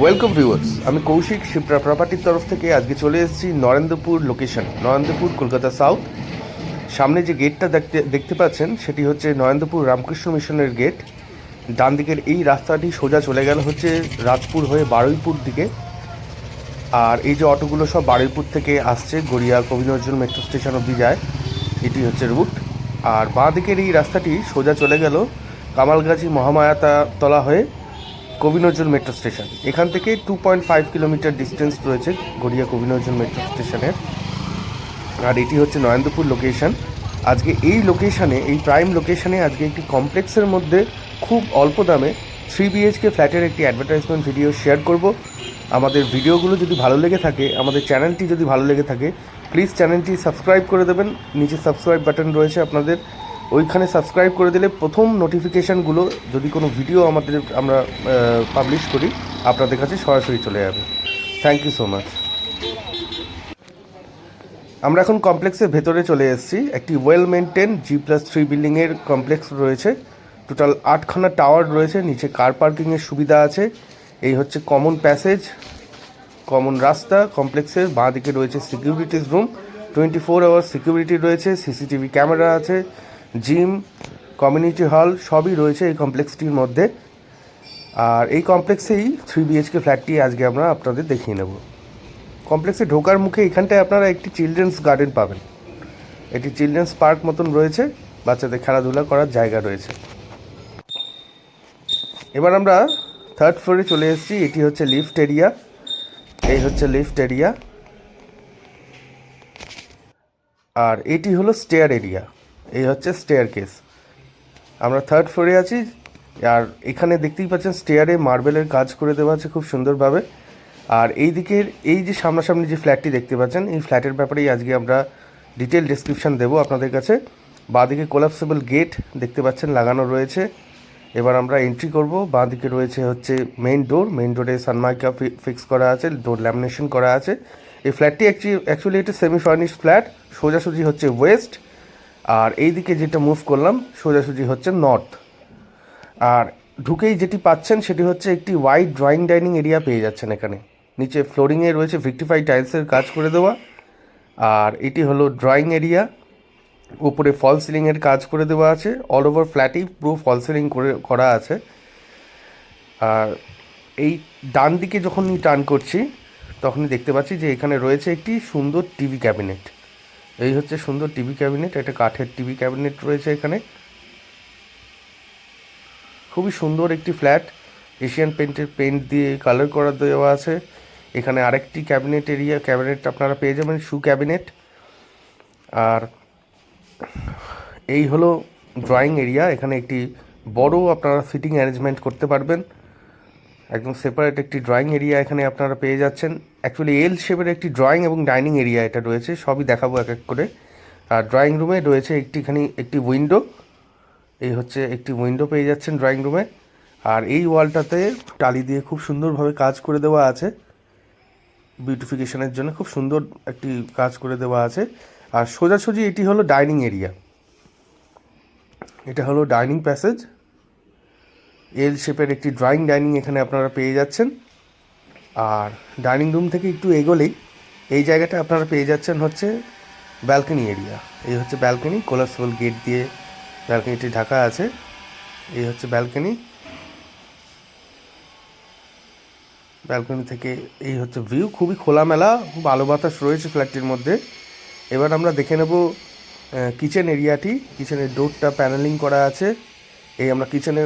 Welcome viewers, আমি কৌশিক শিপ্রা প্রপার্টির তরফ থেকে আজকে চলে এসেছি নরেন্দ্রপুর লোকেশন, নরেন্দ্রপুর কলকাতা সাউথ। সামনে যে গেটটা দেখতে পাচ্ছেন সেটি হচ্ছে নরেন্দ্রপুর রামকৃষ্ণ মিশনের গেট। ডান দিকের এই রাস্তাটি সোজা চলে গেল হচ্ছে রাজপুর হয়ে বারুইপুর দিকে। আর এই যে অটোগুলো সব বারুইপুর থেকে আসছে, গড়িয়া কবি নজরুল মেট্রো স্টেশন অবধি যায়, এটি হচ্ছে রুট। আর বাঁ দিকের এই রাস্তাটি সোজা চলে গেল কামালগাছি মহামায়াতলা হয়ে কবি নজরুল মেট্রো স্টেশন। এখান থেকে 2.5 কিলোমিটার ডিস্টেন্স রয়েছে গড়িয়া কবি নজরুল মেট্রো স্টেশনের। আর এটি হচ্ছে নরেন্দ্রপুর লোকেশন। আজকে এই লোকেশানে, এই প্রাইম লোকেশানে আজকে একটি কমপ্লেক্সের মধ্যে খুব অল্প দামে 3 BHK ফ্ল্যাটের একটি অ্যাডভার্টাইজমেন্ট ভিডিও শেয়ার করব। আমাদের ভিডিওগুলো যদি ভালো লেগে থাকে, আমাদের চ্যানেলটি যদি ভালো লেগে থাকে, প্লিজ চ্যানেলটি সাবস্ক্রাইব করে দেবেন। নিচে সাবস্ক্রাইব বাটন রয়েছে আপনাদের, ওইখানে সাবস্ক্রাইব করে দিলে প্রথম নোটিফিকেশানগুলো যদি কোনো ভিডিও আমরা পাবলিশ করি আপনাদের কাছে সরাসরি চলে যাবে। Thank you so much. আমরা এখন কমপ্লেক্সের ভেতরে চলে এসেছি। একটি ওয়েল মেনটেন G+3 বিল্ডিংয়ের কমপ্লেক্স রয়েছে। টোটাল 8খানা টাওয়ার রয়েছে, নিচে কার পার্কিংয়ের সুবিধা আছে। এই হচ্ছে কমন প্যাসেজ, কমন রাস্তা। কমপ্লেক্সের বাঁ দিকে রয়েছে সিকিউরিটিস রুম, 24 আওয়ার সিকিউরিটি রয়েছে, সিসিটিভি ক্যামেরা আছে, জিম, কমিউনিটি হল সবই রয়েছে এই কমপ্লেক্সটির মধ্যে। আর এই কমপ্লেক্সেই 3 BHK ফ্ল্যাটটি আজকে আমরা আপনাদের দেখিয়ে নেব। কমপ্লেক্সে ঢোকার মুখে এখানটায় আপনারা একটি চিলড্রেন্স গার্ডেন পাবেন। এটি চিলড্রেন্স পার্ক মতন রয়েছে, বাচ্চাদের খেলাধুলা করার জায়গা রয়েছে। এবার আমরা 3rd ফ্লোরে চলে এসেছি। এটি হচ্ছে লিফট এরিয়া, এই হচ্ছে লিফট এরিয়া। আর এটি হলো স্টেয়ার এরিয়া, এই হচ্ছে স্টেয়ার কেস। আমরা 3rd ফ্লোরে আছি। আর এখানে দেখতেই পাচ্ছেন স্টেয়ারে মার্বেলের কাজ করে দেওয়া আছে খুব সুন্দরভাবে। আর এই দিকের এই যে সামনাসামনি যে ফ্ল্যাটটি দেখতে পাচ্ছেন, এই ফ্ল্যাটের ব্যাপারেই আজকে আমরা ডিটেল ডেসক্রিপশান দেবো আপনাদের কাছে। বাঁদিকে কোলাপসেবল গেট দেখতে পাচ্ছেন লাগানো রয়েছে। এবার আমরা এন্ট্রি করব। বাঁদিকে রয়েছে হচ্ছে মেইন ডোর, মেইন ডোরে সানমাইকা ফিক্স করা আছে, ডোর ল্যামিনেশন করা আছে। এই ফ্ল্যাটটি অ্যাকচুয়ালি একটা সেমি ফার্নিশ ফ্ল্যাট। সোজাসুজি হচ্ছে ওয়েস্ট, আর এই দিকে যেটা মুভ করলাম সোজাসুজি হচ্ছে নর্থ। আর ঢুকেই যেটি পাচ্ছেন সেটি হচ্ছে একটি ওয়াইড ড্রয়িং ডাইনিং এরিয়া পেয়ে যাচ্ছেন এখানে। নিচে ফ্লোরিংয়ে রয়েছে ভিক্টিফাই টাইলসের কাজ করে দেওয়া। আর এটি হলো ড্রয়িং এরিয়া, উপরে ফল সিলিংয়ের কাজ করে দেওয়া আছে। অল ওভার ফ্ল্যাটই পুরো ফল সিলিং করা আছে। আর এই ডান দিকে যখনই টার্ন করছি তখনই দেখতে পাচ্ছি যে এখানে রয়েছে একটি সুন্দর টিভি ক্যাবিনেট। এই হচ্ছে সুন্দর টিভি ক্যাবিনেট, একটা কাঠের টিভি ক্যাবিনেট রয়েছে এখানে। খুবই সুন্দর একটি ফ্ল্যাট, এশিয়ান পেন্ট দিয়ে কালার করা দেওয়া আছে। এখানে আরেকটি ক্যাবিনেট আপনারা পেয়ে যাবেন, শু ক্যাবিনেট। আর এই হলো ড্রয়িং এরিয়া। এখানে একটি বড় আপনারা সিটিং অ্যারেঞ্জমেন্ট করতে পারবেন। একদম সেপারেট একটি ড্রয়িং এরিয়া এখানে আপনারা পেয়ে যাচ্ছেন। অ্যাকচুয়ালি এল শেপের একটি ড্রয়িং এবং ডাইনিং এরিয়া এটা রয়েছে, সবই দেখাবো এক এক করে। আর ড্রয়িং রুমে রয়েছে একটি উইন্ডো, এই হচ্ছে একটি উইন্ডো পেয়ে যাচ্ছেন ড্রয়িং রুমে। আর এই ওয়ালটাতে টালি দিয়ে খুব সুন্দরভাবে কাজ করে দেওয়া আছে, বিউটিফিকেশনের জন্য খুব সুন্দর একটি কাজ করে দেওয়া আছে। আর সোজাসুজি এটি হলো ডাইনিং এরিয়া, এটা হলো ডাইনিং প্যাসেজ। এল শেপের একটি ড্রয়িং ডাইনিং এখানে আপনারা পেয়ে যাচ্ছেন। আর ডাইনিং রুম থেকে একটু এগোলেই এই জায়গাটা আপনারা পেয়ে যাচ্ছেন হচ্ছে ব্যালকনি এরিয়া। এই হচ্ছে ব্যালকনি, কোলাপসেবল গেট দিয়ে ব্যালকনিটি ঢাকা আছে। এই হচ্ছে ব্যালকনি, ব্যালকনি থেকে এই হচ্ছে ভিউ। খুবই খোলামেলা, খুব আলো বাতাস রয়েছে ফ্ল্যাটটির মধ্যে। এবার আমরা দেখে নেব কিচেন এরিয়াটি। কিচেনের ডোরটা প্যানেলিং করা আছে। এই আমরা কিচেনে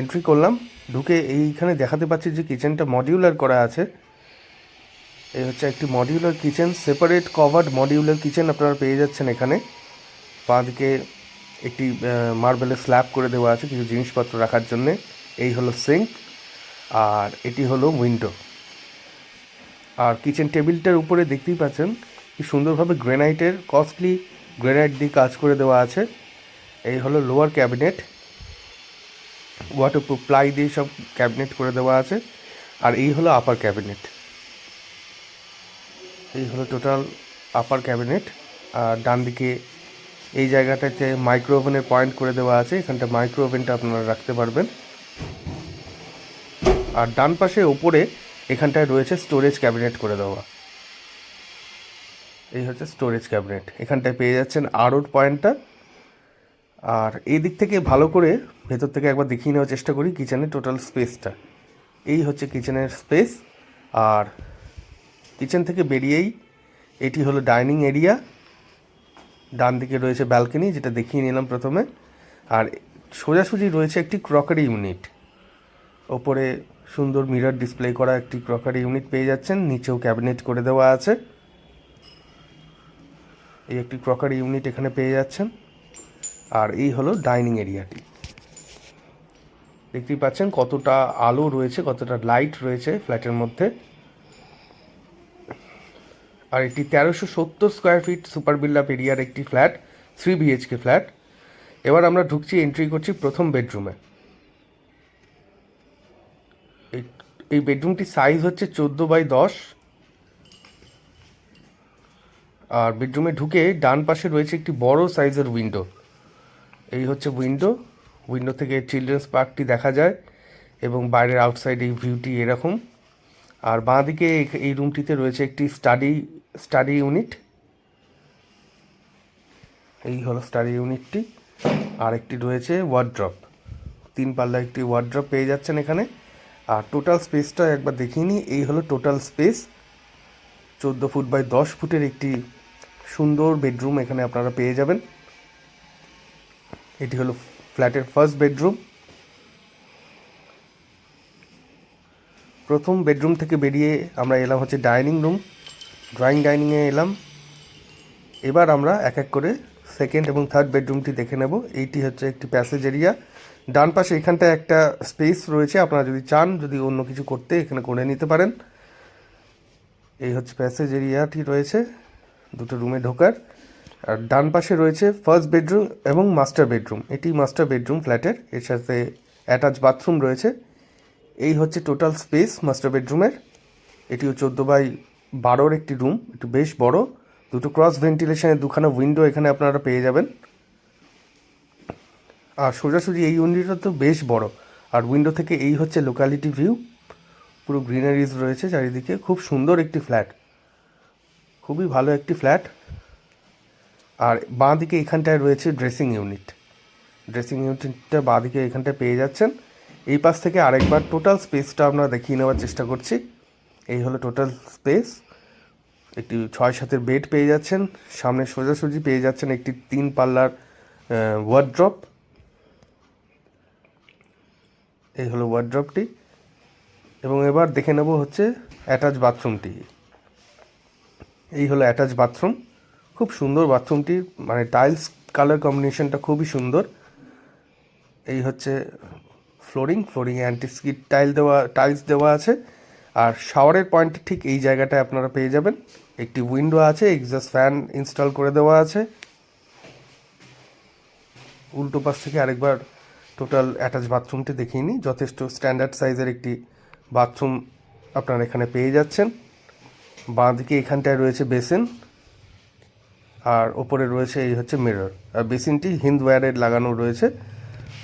এন্ট্রি করলাম, ঢুকে এইখানে দেখাতে পাচ্ছি যে কিচেনটা মডিউলার করা আছে। এই হচ্ছে একটি modular kitchen, separate covered modular kitchen আপনারা পেয়ে যাচ্ছেন এখানে। বাঁদিকে একটি মার্বেলের স্ল্যাব করে দেওয়া আছে কিছু জিনিসপত্র রাখার জন্যে। এই হলো সিঙ্ক, আর এটি হলো উইন্ডো। আর কিচেন টেবিলটার উপরে দেখতেই পাচ্ছেন কি সুন্দরভাবে কস্টলি গ্রেনাইট দিয়ে কাজ করে দেওয়া আছে। এই হলো লোয়ার ক্যাবিনেট, ওয়াটারপ্রুফ প্লাই দিয়ে সব ক্যাবিনেট করে দেওয়া আছে। আর এই হলো আপার ক্যাবিনেট, এই হলো টোটাল আপার ক্যাবিনেট। আর ডান দিকে এই জায়গাটাতে মাইক্রো ওভেনের পয়েন্ট করে দেওয়া আছে, এখানটা মাইক্রো ওভেনটা আপনারা রাখতে পারবেন। আর ডান পাশে ওপরে এখানটায় রয়েছে স্টোরেজ ক্যাবিনেট করে দেওয়া। এই হচ্ছে স্টোরেজ ক্যাবিনেট, এখানটায় পেয়ে যাচ্ছেন আরওর পয়েন্টটা। আর এই দিক থেকে ভালো করে ভেতর থেকে একবার দেখিয়ে নেওয়ার চেষ্টা করি কিচেনের টোটাল স্পেসটা। এই হচ্ছে কিচেনের স্পেস। আর কিচেন থেকে বেরিয়েই এটি হলো ডাইনিং এরিয়া। ডান দিকে রয়েছে ব্যালকনি, যেটা দেখিয়ে নিলাম প্রথমে। আর সোজাসুজি রয়েছে একটি ক্রকারি ইউনিট। ওপরে সুন্দর মিরর ডিসপ্লে করা একটি ক্রকারি ইউনিট পেয়ে যাচ্ছেন, নিচেও ক্যাবিনেট করে দেওয়া আছে। এই একটি ক্রকারি ইউনিট এখানে পেয়ে যাচ্ছেন। আর এই হলো ডাইনিং এরিয়াটি। দেখতেই পাচ্ছেন কতটা আলো রয়েছে, কতটা লাইট রয়েছে ফ্ল্যাটের মধ্যে। আর এটি 1370 স্কোয়ার ফিট সুপার বিল্ডাপ এরিয়ার একটি ফ্ল্যাট, 3 BHK ফ্ল্যাট। এবার আমরা ঢুকছি, এন্ট্রি করছি প্রথম বেডরুমে। এই বেডরুমটির সাইজ হচ্ছে 14x10। আর বেডরুমে ঢুকে ডান পাশে রয়েছে একটি বড় সাইজের উইন্ডো। এই হচ্ছে উইন্ডো থেকে চিলড্রেন্স পার্কটি দেখা যায় এবং বাইরের আউটসাইড এই ভিউটি এরকম। আর বাঁ দিকে এই রুমটিতে রয়েছে একটি স্টাডি ইউনিট। এই হলো স্টাডি ইউনিটটি। আর একটি রয়েছে ওয়ার্ড্রপ, 3 পাল্লা একটি ওয়ার্ড্রপ পেয়ে যাচ্ছেন এখানে। আর টোটাল স্পেসটা একবার দেখিয়ে নিই। এই হলো টোটাল স্পেস, 14 ফুট বাই 10 ফুটের একটি সুন্দর বেডরুম এখানে আপনারা পেয়ে যাবেন। এটি হলো ফ্ল্যাটের ফার্স্ট বেডরুম। প্রথম বেডরুম থেকে বেরিয়ে আমরা এলাম হচ্ছে ডাইনিং রুম, ড্রয়িং ডাইনিংয়ে এলাম। এবার আমরা এক এক করে সেকেন্ড এবং থার্ড বেডরুমটি দেখে নেব। এইটি হচ্ছে একটি প্যাসেজ এরিয়া। ডান পাশে এখানটায় একটা স্পেস রয়েছে, আপনারা যদি চান যদি অন্য কিছু করতে এখানে করে নিতে পারেন। এই হচ্ছে প্যাসেজ এরিয়াটি রয়েছে দুটো রুমে ঢোকার। আর ডান পাশে রয়েছে ফার্স্ট বেডরুম এবং মাস্টার বেডরুম। এটি মাস্টার বেডরুম ফ্ল্যাটের, এর সাথে অ্যাটাচ বাথরুম রয়েছে। এই হচ্ছে টোটাল স্পেস মাস্টার বেডরুমের। এটিও 14x12 একটি রুম, একটু বেশ বড়। দুটো ক্রস ভেন্টিলেশনের দুখানা উইন্ডো এখানে আপনারা পেয়ে যাবেন। আর সোজাসুজি এই উইন্ডোটা তো বেশ বড়। আর উইন্ডো থেকে এই হচ্ছে লোকালিটি ভিউ, পুরো গ্রিনারিজ রয়েছে চারিদিকে। খুব সুন্দর একটি ফ্ল্যাট, খুবই ভালো একটি ফ্ল্যাট। আর বাঁ দিকে এখানটায় রয়েছে ড্রেসিং ইউনিটটা বাঁ দিকে এখানটায় পেয়ে যাচ্ছেন। এই পাশ থেকে আরেকবার টোটাল স্পেসটা আপনারা দেখিয়ে নেওয়ার চেষ্টা করছি। এই হলো টোটাল স্পেস। একটি 6-7 বেড পেয়ে যাচ্ছেন, সামনে সোজাসুজি পেয়ে যাচ্ছেন একটি 3 পাল্লার ওয়ার্ড্রপ। এই হলো ওয়ার্ড্রপটি। এবং এবার দেখে নেব হচ্ছে অ্যাটাচ বাথরুমটি। এই হলো অ্যাটাচ বাথরুম, খুব সুন্দর বাথরুমটি, মানে টাইলস কালার কম্বিনেশনটা খুবই সুন্দর। এই হচ্ছে ফ্লোরিংয়ে অ্যান্টিস্কিড টাইলস দেওয়া আছে। আর শাওয়ারের পয়েন্টে ঠিক এই জায়গাটায় আপনারা পেয়ে যাবেন একটি উইন্ডো আছে, এক্সস্ট ফ্যান ইনস্টল করে দেওয়া আছে। উল্টো পাশ থেকে আরেকবার টোটাল অ্যাটাচ বাথরুমটি দেখিয়ে নিই। যথেষ্ট স্ট্যান্ডার্ড সাইজের একটি বাথরুম আপনারা এখানে পেয়ে যাচ্ছেন। বাঁ দিকে এখানটায় রয়েছে বেসিন, আর ওপরে রয়েছে এই হচ্ছে মিরর। আর বেসিনটি হিন্দওয়্যারের লাগানো রয়েছে।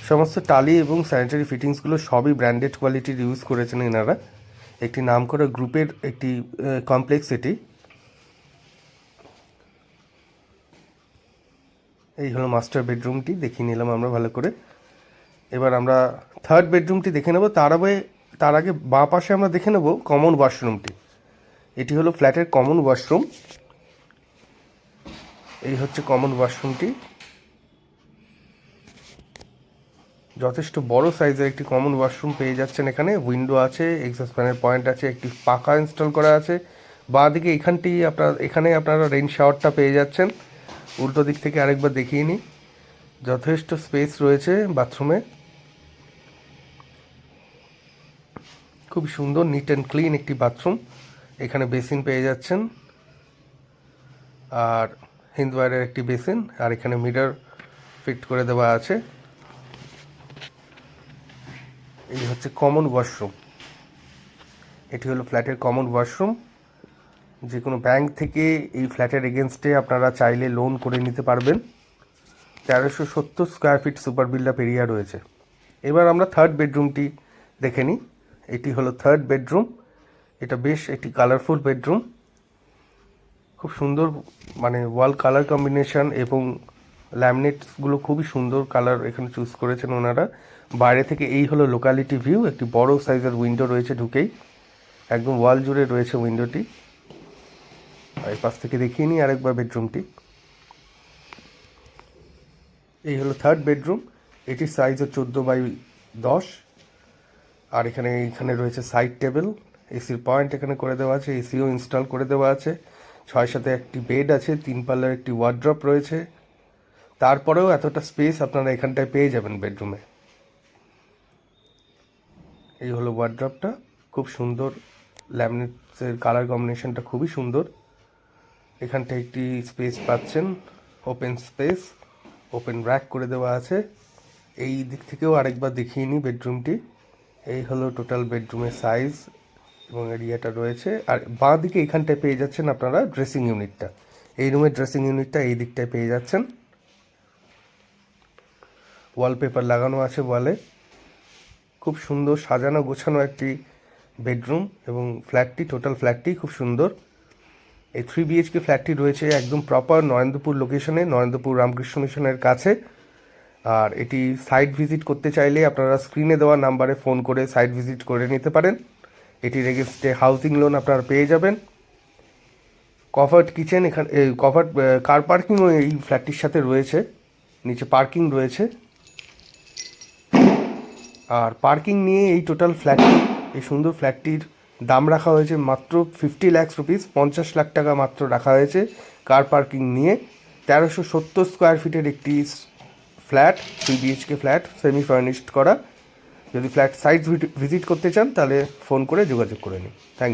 সমস্ত টালি এবং স্যানিটারি ফিটিংসগুলো সবই ব্র্যান্ডেড কোয়ালিটির ইউজ করেছেন এনারা। একটি নামকরা গ্রুপের একটি কমপ্লেক্স এটি। এই হলো মাস্টার বেডরুমটি, দেখিয়ে নিলাম আমরা ভালো করে। এবার আমরা থার্ড বেডরুমটি দেখে নেব। তার আগে বাঁ পাশে আমরা দেখে নেব কমন ওয়াশরুমটি। এটি হলো ফ্ল্যাটের কমন ওয়াশরুম। এই হচ্ছে কমন ওয়াশরুমটি, যথেষ্ট বড় সাইজের একটি কমন ওয়াশরুম পেয়ে যাচ্ছেন এখানে। উইন্ডো আছে, এক্সস্ট ফ্যানের পয়েন্ট আছে, একটি পাখা ইনস্টল করা আছে। বাঁ দিকে এখানে আপনারা রেইন শাওয়ারটা পেয়ে যাচ্ছেন। উল্টো দিক থেকে আরেকবার দেখিয়ে নিই। যথেষ্ট স্পেস রয়েছে বাথরুমে, খুব সুন্দর নিট অ্যান্ড ক্লিন একটি বাথরুম। এখানে বেসিন পেয়ে যাচ্ছেন, আর হিন্দওয়্যারের একটি বেসিন। আর এখানে মিরর ফিট করে দেওয়া আছে। এই হচ্ছে কমন ওয়াশরুম। এটি হলো ফ্ল্যাটের কমন ওয়াশরুম। যে কোনো ব্যাংক থেকে এই ফ্ল্যাটের এগেনস্টে আপনারা চাইলে লোন করে নিতে পারবেন। 1370 স্কোয়ার ফিট সুপার বিল্ডাপ এরিয়া রয়েছে। এবার আমরা থার্ড বেডরুমটি দেখে নিই। এটি হলো থার্ড বেডরুম। এটা বেশ একটি কালারফুল বেডরুম, খুব সুন্দর, মানে ওয়াল কালার কম্বিনেশন এবং ল্যামিনেটসগুলো খুবই সুন্দর কালার এখানে চুজ করেছেন ওনারা। বাইরে থেকে এই হলো লোকালিটি ভিউ, একটি বড় সাইজের উইন্ডো রয়েছে ঢুকেই, একদম ওয়াল জুড়ে রয়েছে উইন্ডোটি। আর এই পাশ থেকে দেখিয়ে নিই আরেকবার বেডরুমটি। এই হলো থার্ড বেডরুম, এটির সাইজ 14x10। আর এখানে রয়েছে সাইড টেবিল, এসির পয়েন্ট এখানে করে দেওয়া আছে, এসিও ইনস্টল করে দেওয়া আছে। 6 সাথে একটি বেড আছে, 3 পাল্লার একটি ওয়ার্ড্রপ রয়েছে। তারপরেও এতটা স্পেস আপনারা এখানটায় পেয়ে যাবেন বেডরুমে। এই হলো ওয়ার্ড্রপটা, খুব সুন্দর, ল্যামিনেটসের কালার কম্বিনেশনটা খুবই সুন্দর। এখানটায় একটি স্পেস পাচ্ছেন, ওপেন স্পেস, ওপেন র্যাক করে দেওয়া আছে। এই দিক থেকেও আরেকবার দেখিয়ে নিই বেডরুমটি। এই হলো টোটাল বেডরুমের সাইজ এবং এরিয়াটা রয়েছে। আর বাঁ দিকে এখানটায় পেয়ে যাচ্ছেন আপনারা ড্রেসিং ইউনিটটা, এই রুমের ড্রেসিং ইউনিটটা এই দিকটায় পেয়ে যাচ্ছেন। ওয়ালপেপার লাগানো আছে ওয়ালে, খুব সুন্দর সাজানো গোছানো একটি বেডরুম এবং টোটাল ফ্ল্যাটটি খুব সুন্দর। এই 3 BHK ফ্ল্যাটটি রয়েছে একদম প্রপার নরেন্দ্রপুর লোকেশনে, নরেন্দ্রপুর রামকৃষ্ণ মিশনের কাছে। আর এটি সাইট ভিজিট করতে চাইলে আপনারা স্ক্রিনে দেওয়া নাম্বারে ফোন করে সাইট ভিজিট করে নিতে পারেন। এটির এগেনস্টে হাউজিং লোন আপনারা পেয়ে যাবেন। কভার্ড কিচেন এখানে, কভার্ড কার পার্কিংও এই ফ্ল্যাটটির সাথে রয়েছে, নিচে পার্কিং রয়েছে। আর পার্কিং নিয়ে এই টোটাল ফ্ল্যাটটি, এই সুন্দর ফ্ল্যাটটির দাম রাখা হয়েছে মাত্র 50 লাখ রুপিস, 50 লাখ টাকা মাত্র রাখা হয়েছে কার পার্কিং নিয়ে। 1370 স্কোয়ার ফিটের একটি flat, 3 BHK flat, semi furnished করা। যদি ফ্ল্যাট সাইট ভিজিট করতে চান তাহলে ফোন করে যোগাযোগ করে নিন। Thank you.